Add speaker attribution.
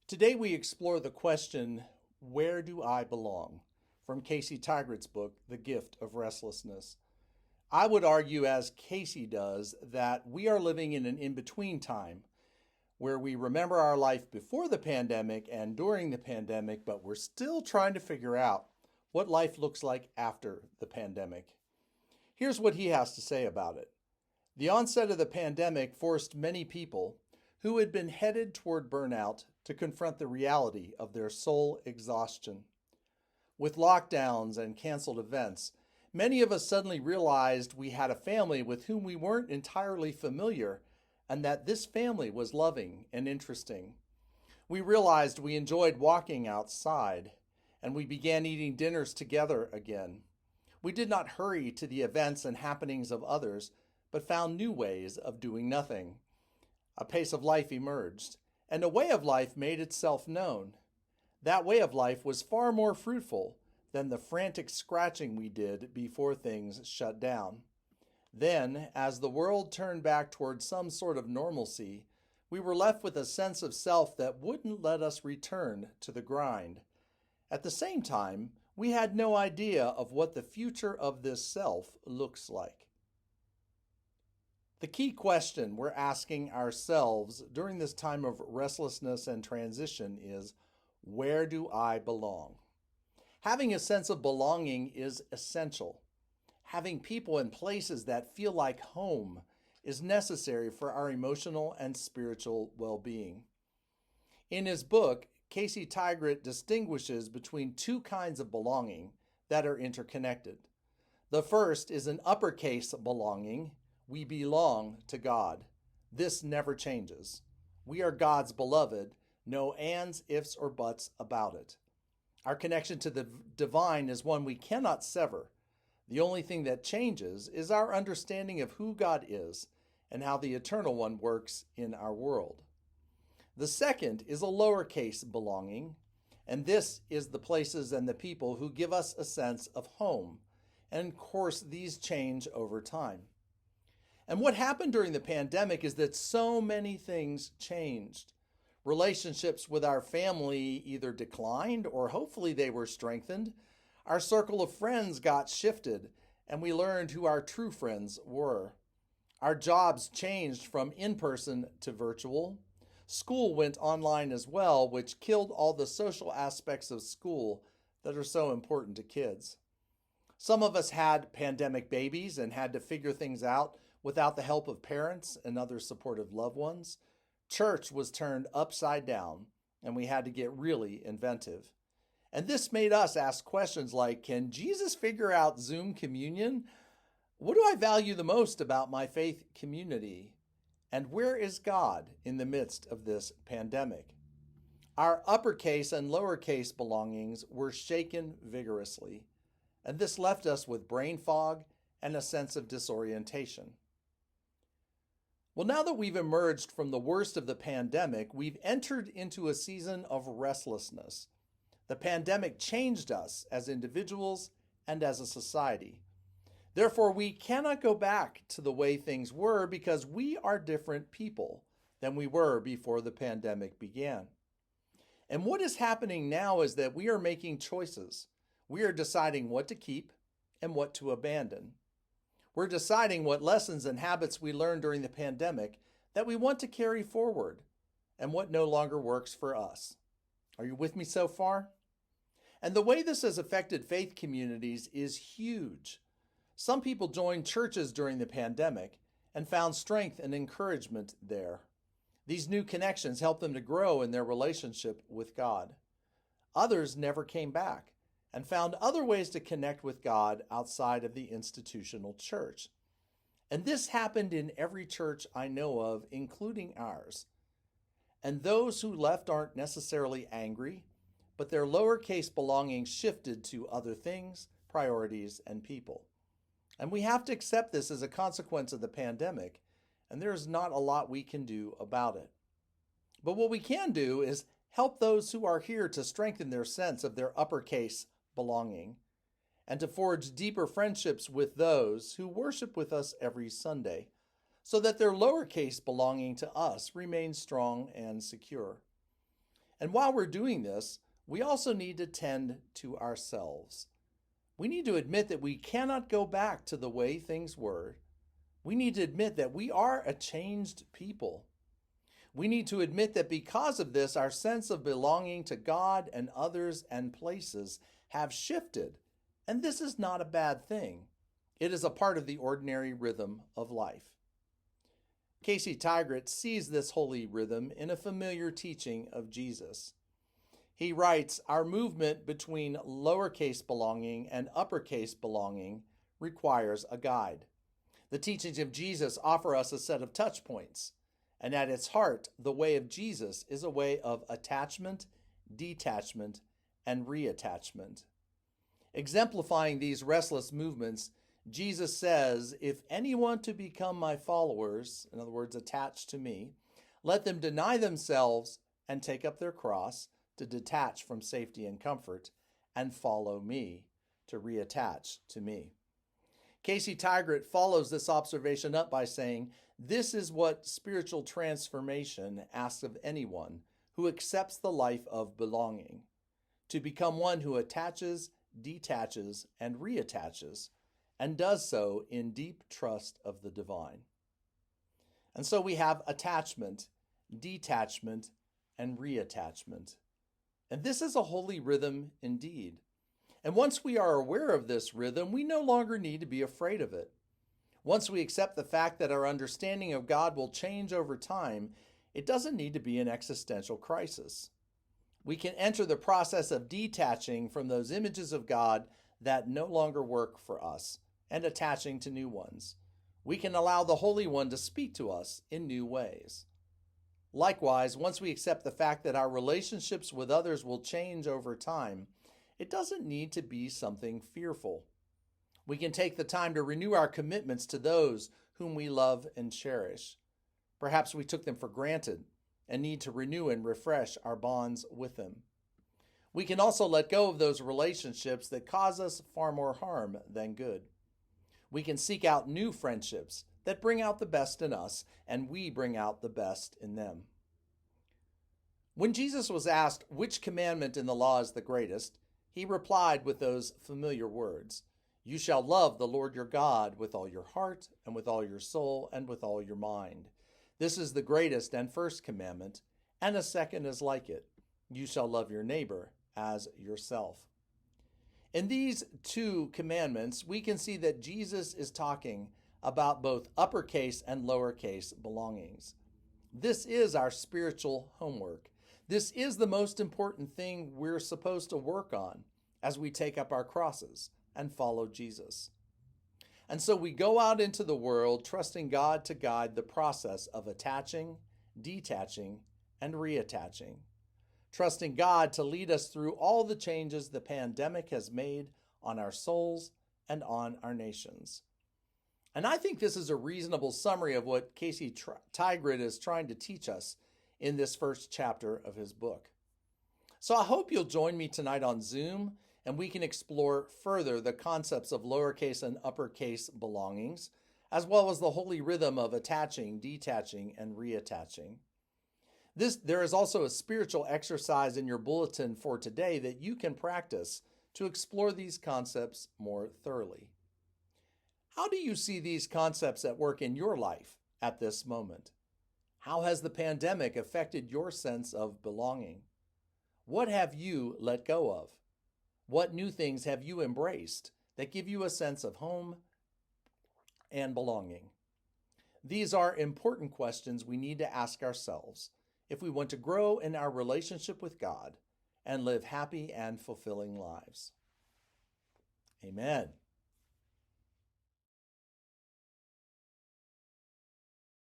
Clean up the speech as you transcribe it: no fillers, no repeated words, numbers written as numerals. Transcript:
Speaker 1: Today we explore the question, Where do I belong? From Casey Tigrett's book, The Gift of Restlessness. I would argue, as Casey does, that we are living in an in between time where we remember our life before the pandemic and during the pandemic, but we're still trying to figure out what life looks like after the pandemic. Here's what he has to say about it. The onset of the pandemic forced many people who had been headed toward burnout to confront the reality of their soul exhaustion. With lockdowns and canceled events, many of us suddenly realized we had a family with whom we weren't entirely familiar and that this family was loving and interesting. We realized we enjoyed walking outside and we began eating dinners together again. We did not hurry to the events and happenings of others, but found new ways of doing nothing. A pace of life emerged, and a way of life made itself known. That way of life was far more fruitful than the frantic scratching we did before things shut down. Then, as the world turned back toward some sort of normalcy, we were left with a sense of self that wouldn't let us return to the grind. At the same time, we had no idea of what the future of this self looks like. The key question we're asking ourselves during this time of restlessness and transition is, where do I belong? Having a sense of belonging is essential. Having people and places that feel like home is necessary for our emotional and spiritual well-being. In his book, Casey Tigrett distinguishes between two kinds of belonging that are interconnected. The first is an uppercase belonging. We belong to God. This never changes. We are God's beloved. No ands, ifs, or buts about it. Our connection to the divine is one we cannot sever. The only thing that changes is our understanding of who God is and how the Eternal One works in our world. The second is a lowercase belonging, and this is the places and the people who give us a sense of home. And of course, these change over time. And what happened during the pandemic is that so many things changed. Relationships with our family either declined or hopefully they were strengthened. Our circle of friends got shifted and we learned who our true friends were. Our jobs changed from in-person to virtual. School went online as well, which killed all the social aspects of school that are so important to kids. Some of us had pandemic babies and had to figure things out without the help of parents and other supportive loved ones. Church was turned upside down, and we had to get really inventive. And this made us ask questions like, can Jesus figure out Zoom communion? What do I value the most about my faith community? And where is God in the midst of this pandemic? Our uppercase and lowercase belongings were shaken vigorously, and this left us with brain fog and a sense of disorientation. Well, now that we've emerged from the worst of the pandemic, we've entered into a season of restlessness. The pandemic changed us as individuals and as a society. Therefore, we cannot go back to the way things were because we are different people than we were before the pandemic began. And what is happening now is that we are making choices. We are deciding what to keep and what to abandon. We're deciding what lessons and habits we learned during the pandemic that we want to carry forward and what no longer works for us. Are you with me so far? And the way this has affected faith communities is huge. Some people joined churches during the pandemic and found strength and encouragement there. These new connections helped them to grow in their relationship with God. Others never came back and found other ways to connect with God outside of the institutional church. And this happened in every church I know of, including ours. And those who left aren't necessarily angry, but their lowercase belongings shifted to other things, priorities, and people. And we have to accept this as a consequence of the pandemic, and there is not a lot we can do about it. But what we can do is help those who are here to strengthen their sense of their uppercase belonging, and to forge deeper friendships with those who worship with us every Sunday, so that their lowercase belonging to us remains strong and secure. And while we're doing this, we also need to tend to ourselves. We need to admit that we cannot go back to the way things were. We need to admit that we are a changed people. We need to admit that because of this, our sense of belonging to God and others and places have shifted. And this is not a bad thing. It is a part of the ordinary rhythm of life. Casey Tygrett sees this holy rhythm in a familiar teaching of Jesus. He writes, "Our movement between lowercase belonging and uppercase belonging requires a guide. The teachings of Jesus offer us a set of touch points, and at its heart, the way of Jesus is a way of attachment, detachment, and reattachment. Exemplifying these restless movements, Jesus says, if any want to become my followers, in other words, attached to me, let them deny themselves and take up their cross to detach from safety and comfort and follow me, to reattach to me." Casey Tygrett follows this observation up by saying, this is what spiritual transformation asks of anyone who accepts the life of belonging, to become one who attaches, detaches, and reattaches, and does so in deep trust of the divine. And so we have attachment, detachment, and reattachment. And this is a holy rhythm indeed. And once we are aware of this rhythm, we no longer need to be afraid of it. Once we accept the fact that our understanding of God will change over time, it doesn't need to be an existential crisis. We can enter the process of detaching from those images of God that no longer work for us and attaching to new ones. We can allow the Holy One to speak to us in new ways. Likewise, once we accept the fact that our relationships with others will change over time, it doesn't need to be something fearful. We can take the time to renew our commitments to those whom we love and cherish. Perhaps we took them for granted and need to renew and refresh our bonds with them. We can also let go of those relationships that cause us far more harm than good. We can seek out new friendships that bring out the best in us, and we bring out the best in them. When Jesus was asked which commandment in the law is the greatest, he replied with those familiar words, "You shall love the Lord your God with all your heart and with all your soul and with all your mind. This is the greatest and first commandment, and a second is like it. You shall love your neighbor as yourself." In these two commandments, we can see that Jesus is talking about both uppercase and lowercase belongings. This is our spiritual homework. This is the most important thing we're supposed to work on as we take up our crosses and follow Jesus. And so we go out into the world trusting God to guide the process of attaching, detaching, and reattaching. Trusting God to lead us through all the changes the pandemic has made on our souls and on our nations. And I think this is a reasonable summary of what Casey Tygrett is trying to teach us in this first chapter of his book. So I hope you'll join me tonight on Zoom and we can explore further the concepts of lowercase and uppercase belongings, as well as the holy rhythm of attaching, detaching, and reattaching. There is also a spiritual exercise in your bulletin for today that you can practice to explore these concepts more thoroughly. How do you see these concepts at work in your life at this moment? How has the pandemic affected your sense of belonging? What have you let go of? What new things have you embraced that give you a sense of home and belonging? These are important questions we need to ask ourselves if we want to grow in our relationship with God and live happy and fulfilling lives. Amen.